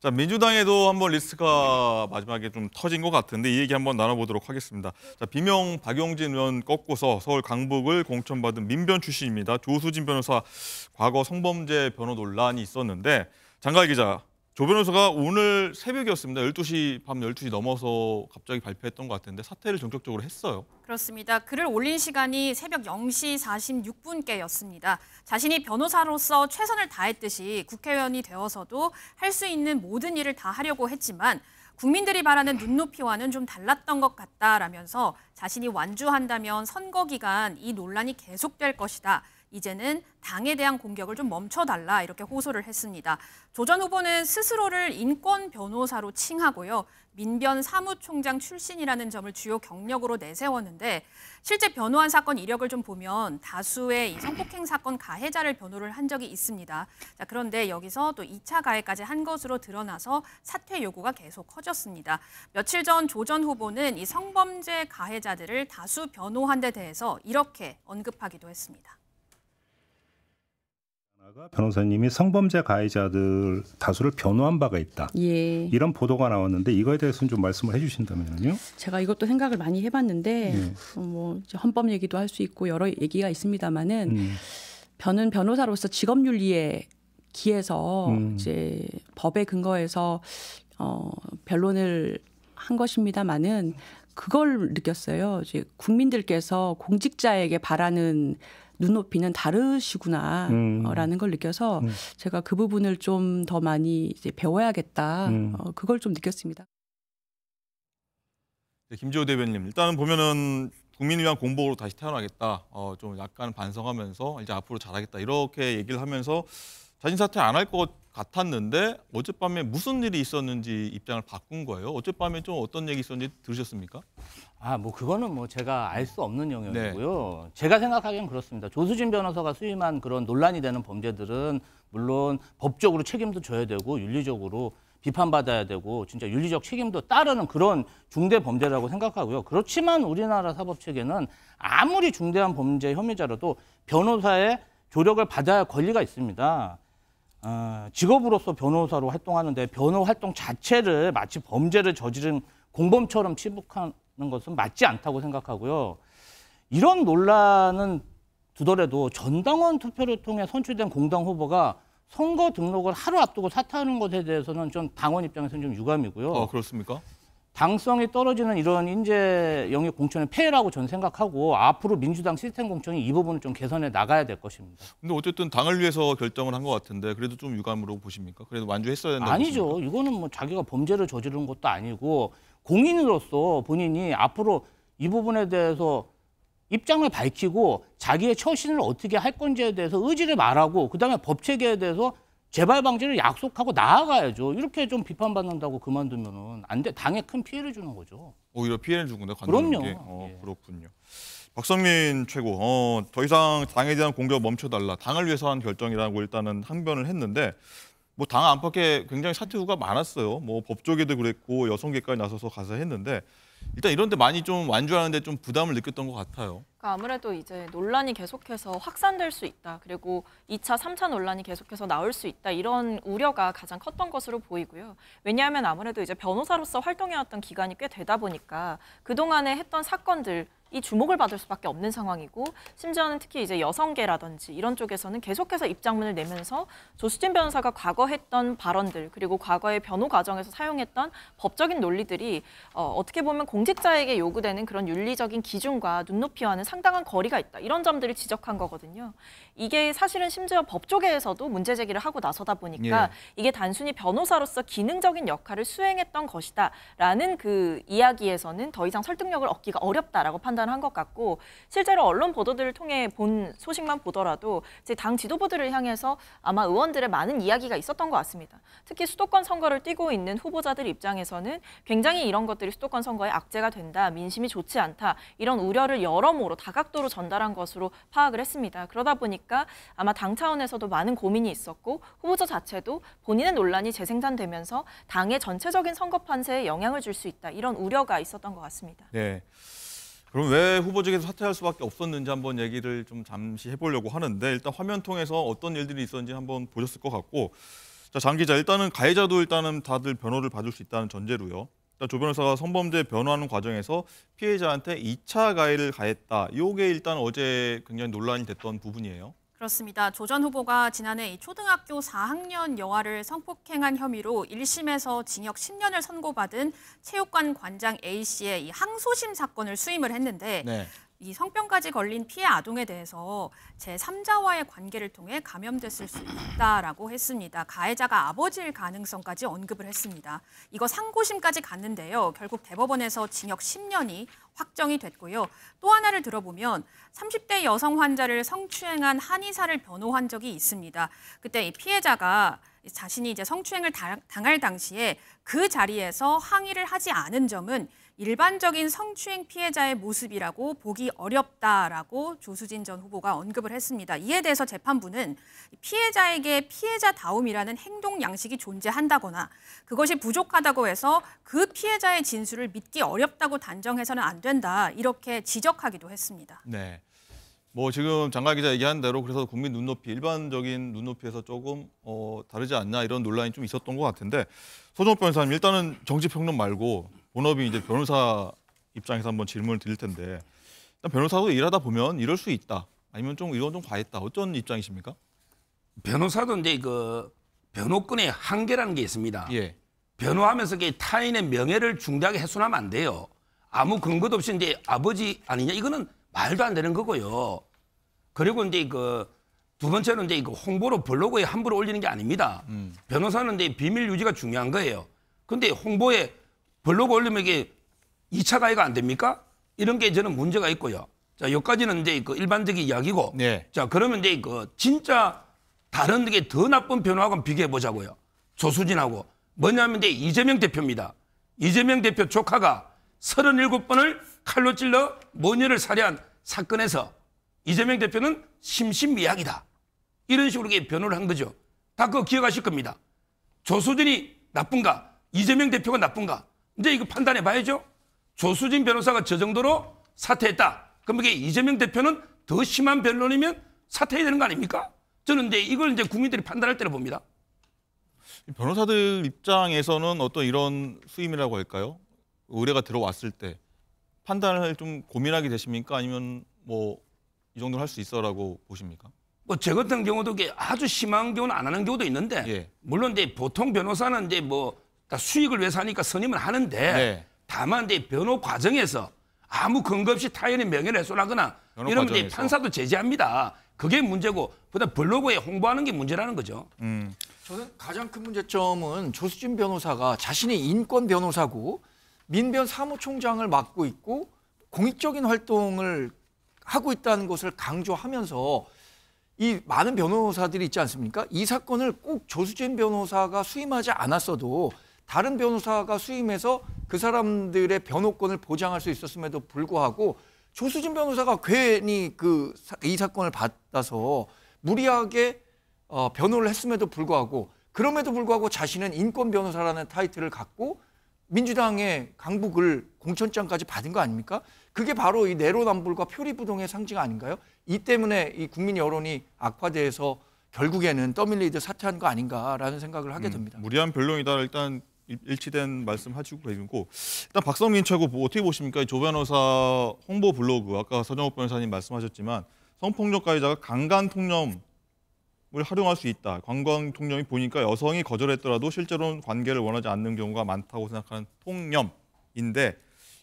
자, 민주당에도 한번 리스트가 마지막에 좀 터진 것 같은데 이 얘기 한번 나눠보도록 하겠습니다. 자, 비명 박용진 의원 꺾고서 서울 강북을 공천받은 민변 출신입니다. 조수진 변호사 과거 성범죄 변호 논란이 있었는데 장가희 기자, 조 변호사가 오늘 새벽이었습니다. 밤 12시 넘어서 갑자기 발표했던 것 같은데 사퇴를 전격적으로 했어요. 그렇습니다. 글을 올린 시간이 새벽 0시 46분께였습니다. 자신이 변호사로서 최선을 다했듯이 국회의원이 되어서도 할 수 있는 모든 일을 다 하려고 했지만 국민들이 바라는 눈높이와는 좀 달랐던 것 같다라면서 자신이 완주한다면 선거 기간 이 논란이 계속될 것이다. 이제는 당에 대한 공격을 좀 멈춰달라 이렇게 호소를 했습니다. 조 전 후보는 스스로를 인권 변호사로 칭하고요. 민변 사무총장 출신이라는 점을 주요 경력으로 내세웠는데 실제 변호한 사건 이력을 좀 보면 다수의 이 성폭행 사건 가해자를 변호를 한 적이 있습니다. 자, 그런데 여기서 또 2차 가해까지 한 것으로 드러나서 사퇴 요구가 계속 커졌습니다. 며칠 전 조 전 후보는 이 성범죄 가해자들을 다수 변호한 데 대해서 이렇게 언급하기도 했습니다. 변호사님이 성범죄 가해자들 다수를 변호한 바가 있다. 예. 이런 보도가 나왔는데 이거에 대해서는 좀 말씀을 해주신다면요. 제가 이것도 생각을 많이 해봤는데 뭐 이제 헌법 얘기도 할 수 있고 여러 얘기가 있습니다만은 저는 변호사로서 직업윤리에 기해서 이제 법에 근거해서 변론을 한 것입니다만은 그걸 느꼈어요. 이제 국민들께서 공직자에게 바라는 눈높이는 다르시구나라는 걸 느껴서 제가 그 부분을 좀 더 많이 이제 배워야겠다. 그걸 좀 느꼈습니다. 네, 김지호 대변인님, 일단은 보면은 국민을 위한 공복으로 다시 태어나겠다. 좀 약간 반성하면서 이제 앞으로 잘하겠다. 이렇게 얘기를 하면서 자진 사퇴 안 할 것 같았는데 어젯밤에 무슨 일이 있었는지 입장을 바꾼 거예요. 어젯밤에 좀 어떤 얘기 있었는지 들으셨습니까? 뭐 그거는 뭐 제가 알 수 없는 영역이고요. 네. 제가 생각하기엔 그렇습니다. 조수진 변호사가 수임한 그런 논란이 되는 범죄들은 물론 법적으로 책임도 져야 되고 윤리적으로 비판받아야 되고 진짜 윤리적 책임도 따르는 그런 중대 범죄라고 생각하고요. 그렇지만 우리나라 사법체계는 아무리 중대한 범죄 혐의자라도 변호사의 조력을 받아야 할 권리가 있습니다. 직업으로서 변호사로 활동하는데 변호 활동 자체를 마치 범죄를 저지른 공범처럼 치부하는 것은 맞지 않다고 생각하고요. 이런 논란은 두더라도 전당원 투표를 통해 선출된 공당 후보가 선거 등록을 하루 앞두고 사퇴하는 것에 대해서는 좀 당원 입장에서는 좀 유감이고요. 그렇습니까? 당성이 떨어지는 이런 인재 영역 공천의 폐해라고 저는 생각하고 앞으로 민주당 시스템 공천이 이 부분을 좀 개선해 나가야 될 것입니다. 근데 어쨌든 당을 위해서 결정을 한 것 같은데 그래도 좀 유감으로 보십니까? 그래도 완주했어야 된다고 아니죠. 보십니까? 이거는 뭐 자기가 범죄를 저지른 것도 아니고 공인으로서 본인이 앞으로 이 부분에 대해서 입장을 밝히고 자기의 처신을 어떻게 할 건지에 대해서 의지를 말하고 그다음에 법 체계에 대해서 재발 방지를 약속하고 나아가야죠. 이렇게 좀 비판받는다고 그만두면은 안 돼. 당에 큰 피해를 주는 거죠. 오히려 피해를 준 건데 그럼요. 게. 예. 그렇군요. 박성민 최고, 더 이상 당에 대한 공격 멈춰달라. 당을 위해서 한 결정이라고 일단은 항변을 했는데 뭐 당 안팎에 굉장히 사퇴 후가 많았어요. 뭐 법조계도 그랬고 여성계까지 나서서 가서 했는데 일단 이런데 많이 좀 완주하는데 좀 부담을 느꼈던 것 같아요. 그러니까 아무래도 이제 논란이 계속해서 확산될 수 있다. 그리고 2차, 3차 논란이 계속해서 나올 수 있다. 이런 우려가 가장 컸던 것으로 보이고요. 왜냐하면 아무래도 이제 변호사로서 활동해왔던 기간이 꽤 되다 보니까 그동안에 했던 사건들 이 주목을 받을 수밖에 없는 상황이고 심지어는 특히 이제 여성계라든지 이런 쪽에서는 계속해서 입장문을 내면서 조수진 변호사가 과거 했던 발언들 그리고 과거의 변호 과정에서 사용했던 법적인 논리들이 어떻게 보면 공직자에게 요구되는 그런 윤리적인 기준과 눈높이와는 상당한 거리가 있다. 이런 점들을 지적한 거거든요. 이게 사실은 심지어 법조계에서도 문제 제기를 하고 나서다 보니까 이게 단순히 변호사로서 기능적인 역할을 수행했던 것이다라는 그 이야기에서는 더 이상 설득력을 얻기가 어렵다라고 판단한 것 같고 실제로 언론 보도들을 통해 본 소식만 보더라도 이제 당 지도부들을 향해서 아마 의원들의 많은 이야기가 있었던 것 같습니다. 특히 수도권 선거를 뛰고 있는 후보자들 입장에서는 굉장히 이런 것들이 수도권 선거에 악재가 된다, 민심이 좋지 않다 이런 우려를 여러모로 다각도로 전달한 것으로 파악을 했습니다. 그러다 보니까 아마 당 차원에서도 많은 고민이 있었고 후보자 자체도 본인의 논란이 재생산되면서 당의 전체적인 선거 판세에 영향을 줄 수 있다 이런 우려가 있었던 것 같습니다. 네. 그럼 왜 후보직에서 사퇴할 수밖에 없었는지 한번 얘기를 좀 잠시 해보려고 하는데 일단 화면 통해서 어떤 일들이 있었는지 한번 보셨을 것 같고 자, 장 기자, 일단은 가해자도 일단은 다들 변호를 받을 수 있다는 전제로요. 일단 조 변호사가 성범죄 변호하는 과정에서 피해자한테 2차 가해를 가했다. 이게 일단 어제 굉장히 논란이 됐던 부분이에요. 그렇습니다. 조 전 후보가 지난해 이 초등학교 4학년 여아를 성폭행한 혐의로 1심에서 징역 10년을 선고받은 체육관 관장 A씨의 이 항소심 사건을 수임을 했는데 네. 이 성병까지 걸린 피해 아동에 대해서 제3자와의 관계를 통해 감염됐을 수 있다라고 했습니다. 가해자가 아버지일 가능성까지 언급을 했습니다. 이거 상고심까지 갔는데요. 결국 대법원에서 징역 10년이 확정이 됐고요. 또 하나를 들어보면 30대 여성 환자를 성추행한 한의사를 변호한 적이 있습니다. 그때 이 피해자가 자신이 이제 성추행을 당할 당시에 그 자리에서 항의를 하지 않은 점은 일반적인 성추행 피해자의 모습이라고 보기 어렵다라고 조수진 전 후보가 언급을 했습니다. 이에 대해서 재판부는 피해자에게 피해자다움이라는 행동 양식이 존재한다거나 그것이 부족하다고 해서 그 피해자의 진술을 믿기 어렵다고 단정해서는 안 된다 이렇게 지적하기도 했습니다. 네. 뭐 지금 장관 기자 얘기한 대로 그래서 국민 눈높이, 일반적인 눈높이에서 조금 다르지 않냐 이런 논란이 좀 있었던 것 같은데 서정욱 변호사님 일단은 정치평론 말고 본업이 이제 변호사 입장에서 한번 질문을 드릴 텐데 일단 변호사도 일하다 보면 이럴 수 있다. 아니면 좀 이건 좀 과했다. 어떤 입장이십니까? 변호사도 이제 그 변호권의 한계라는 게 있습니다. 예. 변호하면서 타인의 명예를 중대하게 훼손하면 안 돼요. 아무 근거도 없이 이제 아버지 아니냐 이거는 말도 안 되는 거고요. 그리고 이제 두 번째는 이제 홍보로 블로그에 함부로 올리는 게 아닙니다. 변호사는 이제 비밀 유지가 중요한 거예요. 근데 홍보에 블로그 올리면 이게 2차 가해가 안 됩니까? 이런 게 저는 문제가 있고요. 자, 여기까지는 이제 일반적인 이야기고. 네. 자, 그러면 이제 진짜 다른 게 더 나쁜 변호하고 비교해 보자고요. 조수진하고. 뭐냐면 이제 이재명 대표입니다. 이재명 대표 조카가 37번을 칼로 찔러 모녀를 살해한 사건에서 이재명 대표는 심신미약이다. 이런 식으로 변호를 한 거죠. 다 그거 기억하실 겁니다. 조수진이 나쁜가? 이재명 대표가 나쁜가? 이제 이거 판단해 봐야죠. 조수진 변호사가 저 정도로 사퇴했다. 그럼 이게 이재명 대표는 더 심한 변론이면 사퇴해야 되는 거 아닙니까? 저는 이제 이걸 이제 국민들이 판단할 때로 봅니다. 변호사들 입장에서는 어떤 이런 수임이라고 할까요? 의뢰가 들어왔을 때 판단을 좀 고민하게 되십니까? 아니면 뭐 이 정도는 할 수 있어라고 보십니까? 뭐 저 같은 경우도 아주 심한 경우는 안 하는 경우도 있는데 예. 물론 이제 보통 변호사는 이제 뭐 다 수익을 위해서 하니까 선임을 하는데 네. 다만 이제 변호 과정에서 아무 근거 없이 타인의 명예를 훼손하거나 이러면 이제 판사도 제재합니다. 그게 문제고 보다 블로그에 홍보하는 게 문제라는 거죠. 저는 가장 큰 문제점은 조수진 변호사가 자신이 인권 변호사고 민변 사무총장을 맡고 있고 공익적인 활동을 하고 있다는 것을 강조하면서 이 많은 변호사들이 있지 않습니까? 이 사건을 꼭 조수진 변호사가 수임하지 않았어도 다른 변호사가 수임해서 그 사람들의 변호권을 보장할 수 있었음에도 불구하고 조수진 변호사가 괜히 이 사건을 받아서 무리하게 변호를 했음에도 불구하고 그럼에도 불구하고 자신은 인권 변호사라는 타이틀을 갖고 민주당의 강북을 공천장까지 받은 거 아닙니까? 그게 바로 이 내로남불과 표리부동의 상징 아닌가요? 이 때문에 이 국민 여론이 악화돼서 결국에는 떠밀리듯 사퇴한 거 아닌가라는 생각을 하게 됩니다. 무리한 변론이다. 일단 일치된 말씀 하시고 계시고 일단 박성민 최고 어떻게 보십니까? 조 변호사 홍보 블로그 아까 서정욱 변호사님 말씀하셨지만 성폭력 가해자가 강간 통념을 활용할 수 있다. 관광 통념이 보니까 여성이 거절했더라도 실제로는 관계를 원하지 않는 경우가 많다고 생각하는 통념인데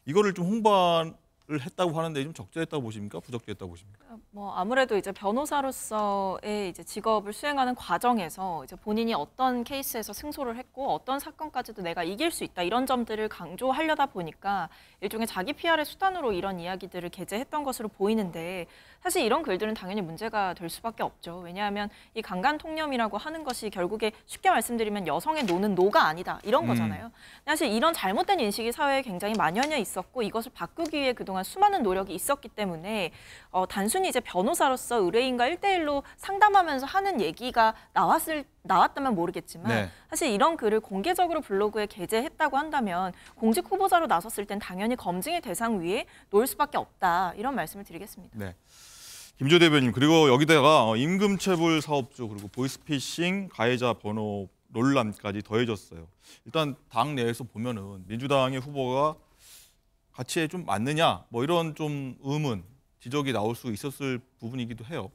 이거를 좀 홍보를 했다고 하는데 좀 적절했다고 보십니까? 부적절했다고 보십니까? 뭐 아무래도 이제 변호사로서의 이제 직업을 수행하는 과정에서 이제 본인이 어떤 케이스에서 승소를 했고 어떤 사건까지도 내가 이길 수 있다 이런 점들을 강조하려다 보니까 일종의 자기 PR의 수단으로 이런 이야기들을 게재했던 것으로 보이는데 사실 이런 글들은 당연히 문제가 될 수밖에 없죠. 왜냐하면 이 강간 통념이라고 하는 것이 결국에 쉽게 말씀드리면 여성의 노는 노가 아니다 이런 거잖아요. 사실 이런 잘못된 인식이 사회에 굉장히 만연해 있었고 이것을 바꾸기 위해 그동안 수많은 노력이 있었기 때문에 단순히 이제 변호사로서 의뢰인과 1대1로 상담하면서 하는 얘기가 나왔다면 모르겠지만 네. 사실 이런 글을 공개적으로 블로그에 게재했다고 한다면 공직 후보자로 나섰을 땐 당연히 검증의 대상 위에 놓일 수밖에 없다 이런 말씀을 드리겠습니다. 네. 김조 대변인 그리고 여기다가 임금체불 사업주 그리고 보이스피싱 가해자 번호 논란까지 더해졌어요. 일단 당 내에서 보면은 민주당의 후보가 가치에 좀 맞느냐 뭐 이런 좀 의문, 지적이 나올 수 있었을 부분이기도 해요.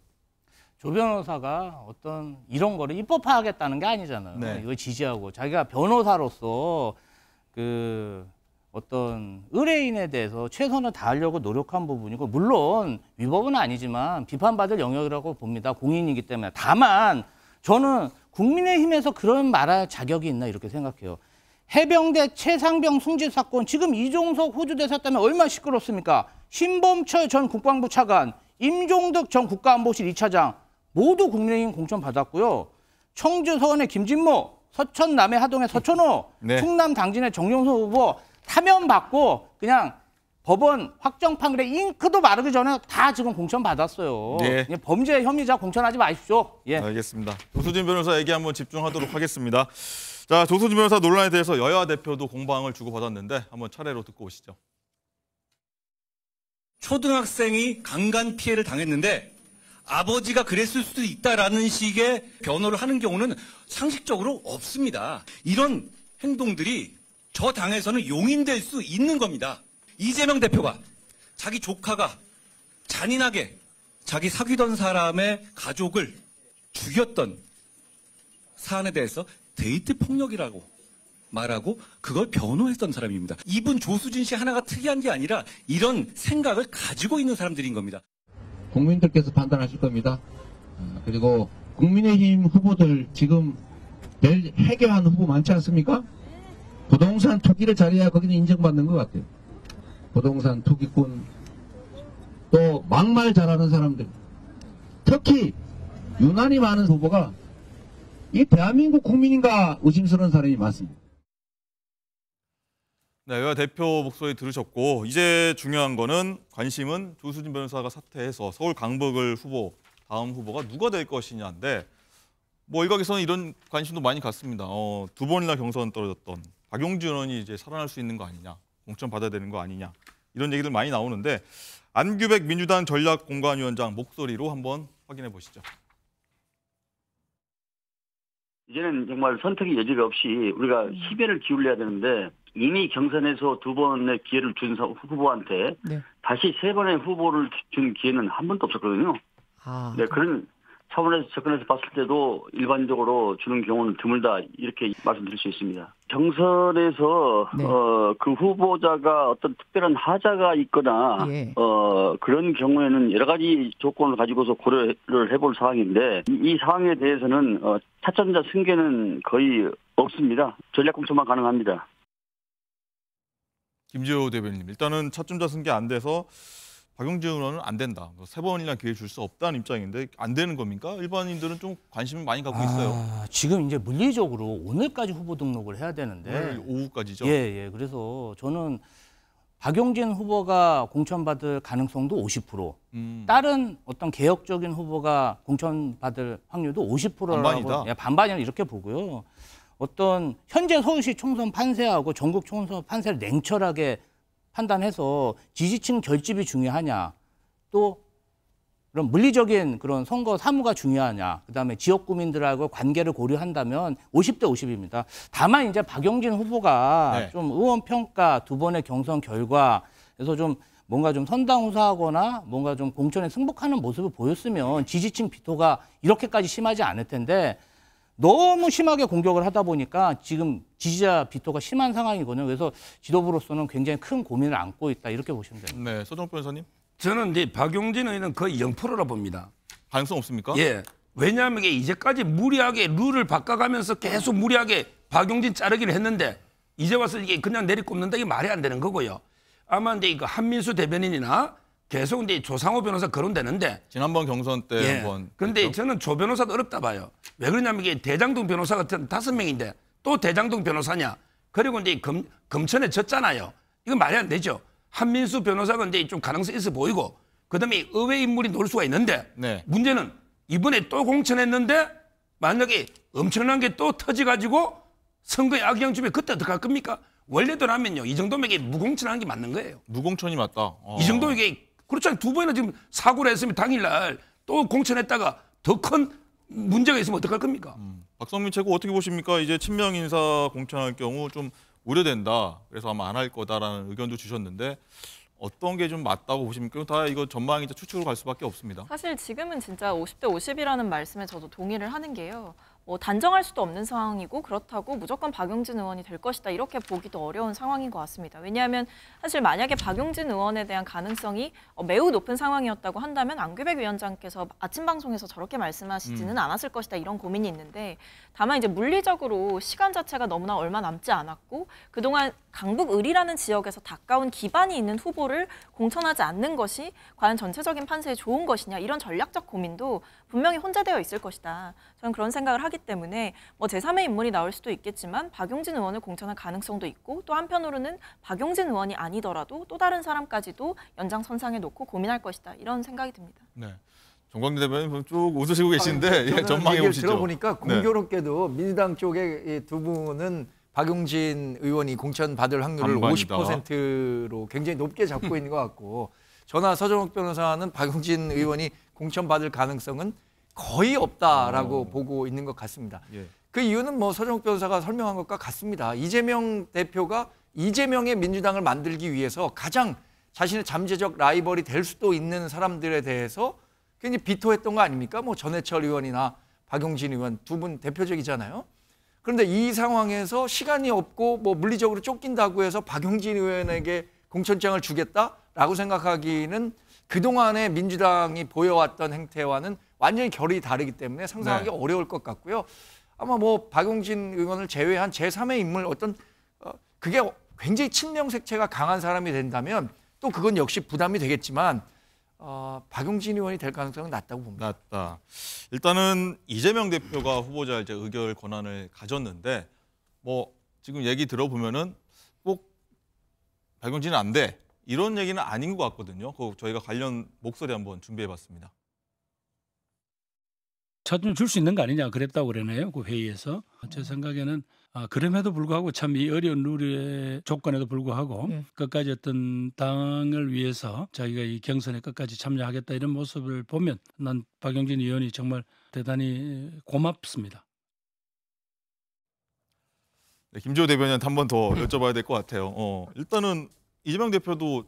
조 변호사가 어떤 이런 거를 입법화하겠다는 게 아니잖아요. 네. 이걸 지지하고 자기가 변호사로서 그 어떤 의뢰인에 대해서 최선을 다하려고 노력한 부분이고 물론 위법은 아니지만 비판받을 영역이라고 봅니다. 공인이기 때문에. 다만 저는 국민의힘에서 그런 말할 자격이 있나 이렇게 생각해요. 해병대 최상병 승진 사건 지금 이종석 호주 대사 때문에 얼마나 시끄럽습니까? 신범철 전 국방부 차관, 임종득 전 국가안보실 2차장 모두 국민의힘 공천 받았고요. 청주 서원의 김진모, 서천 남해 하동의 서천호, 네. 충남 당진의 정용수 후보 사면 받고 그냥 법원 확정 판결에 잉크도 마르기 전에 다 지금 공천 받았어요. 네. 범죄 혐의자 공천하지 마십시오. 예. 알겠습니다. 조수진 변호사 얘기 한번 집중하도록 하겠습니다. 자, 조수진 변호사 논란에 대해서 여야 대표도 공방을 주고받았는데 한번 차례로 듣고 오시죠. 초등학생이 강간 피해를 당했는데 아버지가 그랬을 수도 있다라는 식의 변호를 하는 경우는 상식적으로 없습니다. 이런 행동들이 저 당에서는 용인될 수 있는 겁니다. 이재명 대표가 자기 조카가 잔인하게 자기 사귀던 사람의 가족을 죽였던 사안에 대해서 데이트 폭력이라고 말하고 그걸 변호했던 사람입니다. 이분 조수진 씨 하나가 특이한 게 아니라 이런 생각을 가지고 있는 사람들인 겁니다. 국민들께서 판단하실 겁니다. 그리고 국민의힘 후보들 지금 내일 해결하는 후보 많지 않습니까? 부동산 투기를 잘해야 거기는 인정받는 것 같아요. 부동산 투기꾼 또 막말 잘하는 사람들 특히 유난히 많은 후보가 이 대한민국 국민인가 의심스러운 사람이 많습니다. 네, 여야 대표 목소리 들으셨고 이제 중요한 거는 관심은 조수진 변호사가 사퇴해서 서울 강북을 다음 후보가 누가 될 것이냐인데 뭐 일각에서는 이런 관심도 많이 갖습니다. 두 번이나 경선 떨어졌던 박용진 의원이 이제 살아날 수 있는 거 아니냐, 공천 받아야 되는 거 아니냐 이런 얘기들 많이 나오는데 안규백 민주당 전략공관위원장 목소리로 한번 확인해 보시죠. 이제는 정말 선택의 여지가 없이 우리가 희배를 기울여야 되는데 이미 경선에서 두 번의 기회를 준 후보한테 다시 세 번의 후보를 준 기회는 한 번도 없었거든요. 네, 그런 차원에서 접근해서 봤을 때도 일반적으로 주는 경우는 드물다 이렇게 말씀드릴 수 있습니다. 경선에서 그 후보자가 어떤 특별한 하자가 있거나 그런 경우에는 여러 가지 조건을 가지고서 고려를 해볼 사항인데 이 사항에 대해서는 차점자 승계는 거의 없습니다. 전략공천만 가능합니다. 김재호 대변인, 일단은 차점자 승계 안 돼서 박용진 의원은 안 된다. 세 번이나 기회 줄 수 없다는 입장인데 안 되는 겁니까? 일반인들은 좀 관심을 많이 갖고 있어요. 지금 이제 물리적으로 오늘까지 후보 등록을 해야 되는데 오늘 오후까지죠. 예. 그래서 저는 박용진 후보가 공천받을 가능성도 50%, 다른 어떤 개혁적인 후보가 공천받을 확률도 50%라고 반반이다. 반반이라 이렇게 보고요. 어떤 현재 서울시 총선 판세하고 전국 총선 판세를 냉철하게 판단해서 지지층 결집이 중요하냐, 또 그런 물리적인 그런 선거 사무가 중요하냐, 그다음에 지역 구민들하고 관계를 고려한다면 50대 50입니다. 다만 이제 박용진 후보가 좀 의원 평가 두 번의 경선 결과에서 좀 뭔가 좀 선당후사하거나 뭔가 좀 공천에 승복하는 모습을 보였으면 지지층 비토가 이렇게까지 심하지 않을 텐데 너무 심하게 공격을 하다 보니까 지금 지지자 비토가 심한 상황이거든요. 그래서 지도부로서는 굉장히 큰 고민을 안고 있다 이렇게 보시면 됩니다. 네, 서정욱 변호사님. 저는 이제 박용진 의원은 거의 0%라 봅니다. 가능성 없습니까? 예. 왜냐하면 이제까지 무리하게 룰을 바꿔가면서 계속 무리하게 박용진 자르기를 했는데 이제 와서 이게 그냥 내리꼽는다 이게 말이 안 되는 거고요. 아마 이제 이거 한민수 대변인이나 계속 이제 조상호 변호사 거론되는데 지난번 경선 때 한번. 그런데 그렇죠? 저는 조 변호사도 어렵다 봐요. 왜 그러냐면 이게 대장동 변호사 같은 5명인데 또 대장동 변호사냐? 그리고 이제 검천에 졌잖아요. 이건 말이 안 되죠. 한민수 변호사가 이제 좀 가능성이 있어 보이고 그다음에 의외 인물이 놓을 수가 있는데 문제는 이번에 또 공천했는데 만약에 엄청난 게 또 터져가지고 선거에 악영 주면 그때 어떡할 겁니까? 원래대로라면요 이 정도면 이게 무공천하는 게 맞는 거예요. 무공천이 맞다. 이 정도 이게 그렇잖아요. 두 번이나 지금 사고를 했으면 당일날 또 공천했다가 더 큰 문제가 있으면 어떡할 겁니까? 박성민 최고 어떻게 보십니까? 이제 친명 인사 공천할 경우 좀 우려된다. 그래서 아마 안 할 거다라는 의견도 주셨는데 어떤 게 좀 맞다고 보십니까? 다 이거 전망이자 추측으로 갈 수밖에 없습니다. 사실 지금은 진짜 50대 50이라는 말씀에 저도 동의를 하는 게요. 뭐 단정할 수도 없는 상황이고 그렇다고 무조건 박용진 의원이 될 것이다 이렇게 보기도 어려운 상황인 것 같습니다. 왜냐하면 사실 만약에 박용진 의원에 대한 가능성이 매우 높은 상황이었다고 한다면 안규백 위원장께서 아침 방송에서 저렇게 말씀하시지는 않았을 것이다 이런 고민이 있는데 다만 이제 물리적으로 시간 자체가 너무나 얼마 남지 않았고 그동안 강북을이라는 지역에서 가까운 기반이 있는 후보를 공천하지 않는 것이 과연 전체적인 판세에 좋은 것이냐 이런 전략적 고민도 분명히 혼재되어 있을 것이다. 저는 그런 생각을 하기 때문에 뭐 제3의 인물이 나올 수도 있겠지만 박용진 의원을 공천할 가능성도 있고 또 한편으로는 박용진 의원이 아니더라도 또 다른 사람까지도 연장선상에 놓고 고민할 것이다. 이런 생각이 듭니다. 네. 정광대 대변인 쭉 웃으시고 계신데 예, 전망해 보시죠. 들어보니까 공교롭게도 민주당 쪽에 두 분은 박용진 의원이 공천 받을 확률을 반반이다. 50%로 굉장히 높게 잡고 있는 것 같고 저나 서정욱 변호사는 박용진 의원이 공천 받을 가능성은 거의 없다라고 보고 있는 것 같습니다. 예. 그 이유는 뭐 서정욱 변호사가 설명한 것과 같습니다. 이재명 대표가 이재명의 민주당을 만들기 위해서 가장 자신의 잠재적 라이벌이 될 수도 있는 사람들에 대해서 굉장히 비토했던 거 아닙니까? 뭐 전해철 의원이나 박용진 의원 두 분 대표적이잖아요. 그런데 이 상황에서 시간이 없고 뭐 물리적으로 쫓긴다고 해서 박용진 의원에게 공천장을 주겠다라고 생각하기는 그동안의 민주당이 보여왔던 행태와는 완전히 결이 다르기 때문에 상상하기 어려울 것 같고요. 아마 뭐 박용진 의원을 제외한 제3의 인물 어떤 그게 굉장히 친명 색채가 강한 사람이 된다면 또 그건 역시 부담이 되겠지만 박용진 의원이 될 가능성은 낮다고 봅니다. 낮다. 일단은 이재명 대표가 후보자 이제 의결 권한을 가졌는데 뭐 지금 얘기 들어보면은 꼭 박용진은 안 돼. 이런 얘기는 아닌 것 같거든요. 그 저희가 관련 목소리 한번 준비해봤습니다. 차좀 줄 수 있는 거 아니냐 그랬다고 그러네요. 그 회의에서. 제 생각에는 그럼에도 불구하고 참 이 어려운 룰의 조건에도 불구하고 끝까지 어떤 당을 위해서 자기가 이 경선에 끝까지 참여하겠다 이런 모습을 보면 난 박용진 의원이 정말 대단히 고맙습니다. 네, 김지호 대변인한테 한 번 더 여쭤봐야 될 것 같아요. 일단은 이재명 대표도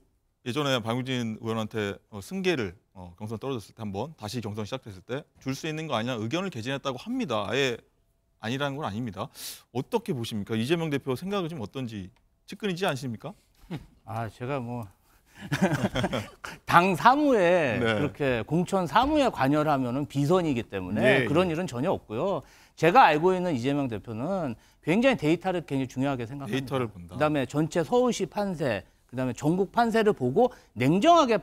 예전에 박용진 의원한테 승계를 경선 떨어졌을 때 한번 다시 경선 시작됐을 때 줄 수 있는 거 아니냐 의견을 개진했다고 합니다. 아예 아니라는 건 아닙니다. 어떻게 보십니까? 이재명 대표 생각은 좀 어떤지 측근이지 않습니까? 제가 뭐 당 사무에 그렇게 공천 사무에 관여를 하면은 비선이기 때문에 그런 일은 전혀 없고요. 제가 알고 있는 이재명 대표는 굉장히 데이터를 굉장히 중요하게 생각합니다. 데이터를 본다. 그다음에 전체 서울시 판세, 그다음에 전국 판세를 보고 냉정하게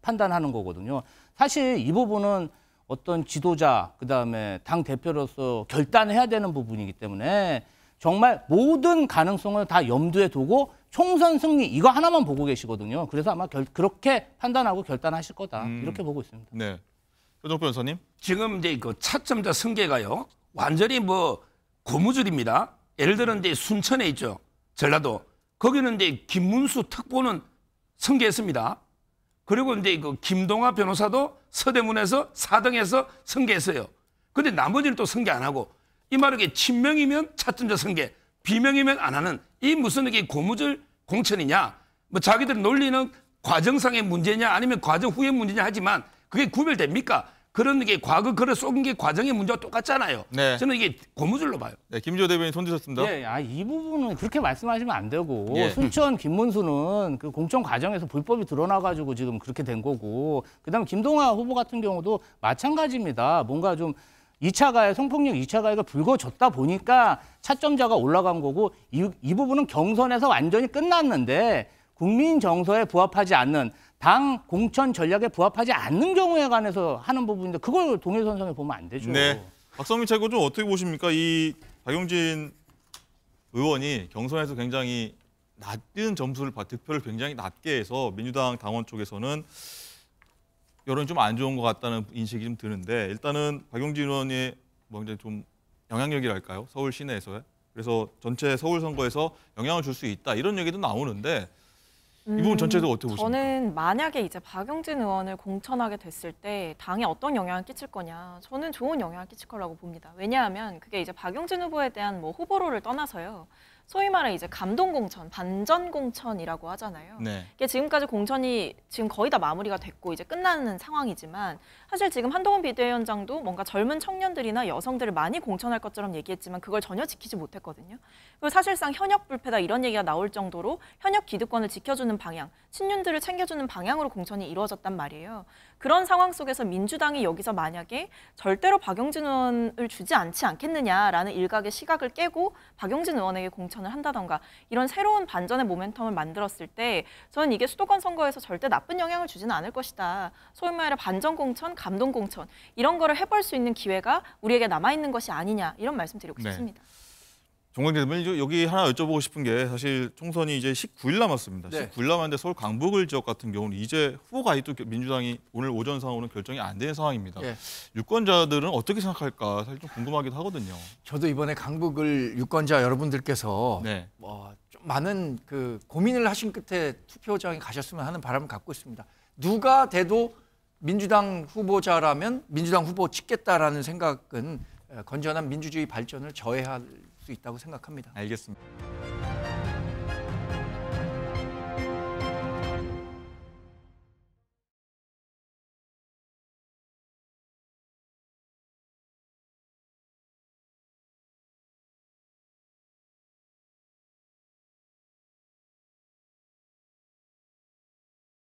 판단하는 거거든요. 사실 이 부분은 어떤 지도자, 그다음에 당 대표로서 결단해야 되는 부분이기 때문에 정말 모든 가능성을 다 염두에 두고 총선 승리 이거 하나만 보고 계시거든요. 그래서 아마 그렇게 판단하고 결단하실 거다. 이렇게 보고 있습니다. 네. 표정 변호사님. 지금 이제 그 차점자 승계가요. 완전히 뭐 고무줄입니다. 예를 들어 이제 순천에 있죠. 전라도. 거기는 이제 김문수 특보는 승계했습니다. 그리고 이제 그 김동아 변호사도 서대문에서 4등에서 승계했어요. 근데 나머지는 또 승계 안 하고 이 말은 게 친명이면 차점자 승계, 비명이면 안 하는 이 무슨 이게 고무줄 공천이냐? 뭐 자기들 논리는 과정상의 문제냐 아니면 과정 후의 문제냐 하지만 그게 구별됩니까? 그런 게 과거 글을 쏘은 게 과정의 문제와 똑같잖아요. 네. 저는 이게 고무줄로 봐요. 네, 김지호 대변인 손 드셨습니다. 예, 이 부분은 그렇게 말씀하시면 안 되고 순천 김문수는 그 공천 과정에서 불법이 드러나가지고 지금 그렇게 된 거고 그다음에 김동아 후보 같은 경우도 마찬가지입니다. 뭔가 좀 2차 가해, 성폭력 2차 가해가 불거졌다 보니까 차점자가 올라간 거고 이 부분은 경선에서 완전히 끝났는데 국민 정서에 부합하지 않는 당 공천 전략에 부합하지 않는 경우에 관해서 하는 부분인데 그걸 동일선상에 보면 안 되죠. 네. 박성민 최고 좀 어떻게 보십니까? 이 박용진 의원이 경선에서 굉장히 낮은 점수를 득표를 굉장히 낮게 해서 민주당 당원 쪽에서는 여론이 좀 안 좋은 것 같다는 인식이 좀 드는데 일단은 박용진 의원이 뭐 이제 좀 영향력이랄까요? 서울 시내에서의. 그래서 전체 서울 선거에서 영향을 줄 수 있다 이런 얘기도 나오는데 이 부분 전체도 어떻게 보십니까? 저는 만약에 이제 박용진 의원을 공천하게 됐을 때 당에 어떤 영향을 끼칠 거냐, 저는 좋은 영향을 끼칠 거라고 봅니다. 왜냐하면 그게 이제 박용진 후보에 대한 뭐 후보로를 떠나서요. 소위 말해 이제 감동 공천, 반전 공천이라고 하잖아요. 네. 이게 지금까지 공천이 지금 거의 다 마무리가 됐고 이제 끝나는 상황이지만 사실 지금 한동훈 비대위원장도 뭔가 젊은 청년들이나 여성들을 많이 공천할 것처럼 얘기했지만 그걸 전혀 지키지 못했거든요. 그리고 사실상 현역 불패다 이런 얘기가 나올 정도로 현역 기득권을 지켜주는 방향, 친윤들을 챙겨주는 방향으로 공천이 이루어졌단 말이에요. 그런 상황 속에서 민주당이 여기서 만약에 절대로 박용진 의원을 주지 않지 않겠느냐라는 일각의 시각을 깨고 박용진 의원에게 공천을 한다던가 이런 새로운 반전의 모멘텀을 만들었을 때 저는 이게 수도권 선거에서 절대 나쁜 영향을 주지는 않을 것이다. 소위 말해 반전 공천, 감동 공천 이런 거를 해볼 수 있는 기회가 우리에게 남아있는 것이 아니냐 이런 말씀 드리고 싶습니다. 정관님 여기 하나 여쭤보고 싶은 게 사실 총선이 이제 19일 남았습니다. 네. 19일 남았는데 서울 강북을 지역 같은 경우는 이제 후보가 아직도 민주당이 오늘 오전 상으로는 결정이 안 되는 상황입니다. 예. 유권자들은 어떻게 생각할까 사실 좀 궁금하기도 하거든요. 저도 이번에 강북을 유권자 여러분들께서 네. 좀 많은 그 고민을 하신 끝에 투표장에 가셨으면 하는 바람을 갖고 있습니다. 누가 돼도 민주당 후보자라면 민주당 후보 찍겠다라는 생각은 건전한 민주주의 발전을 저해할 수 있다고 생각합니다. 알겠습니다.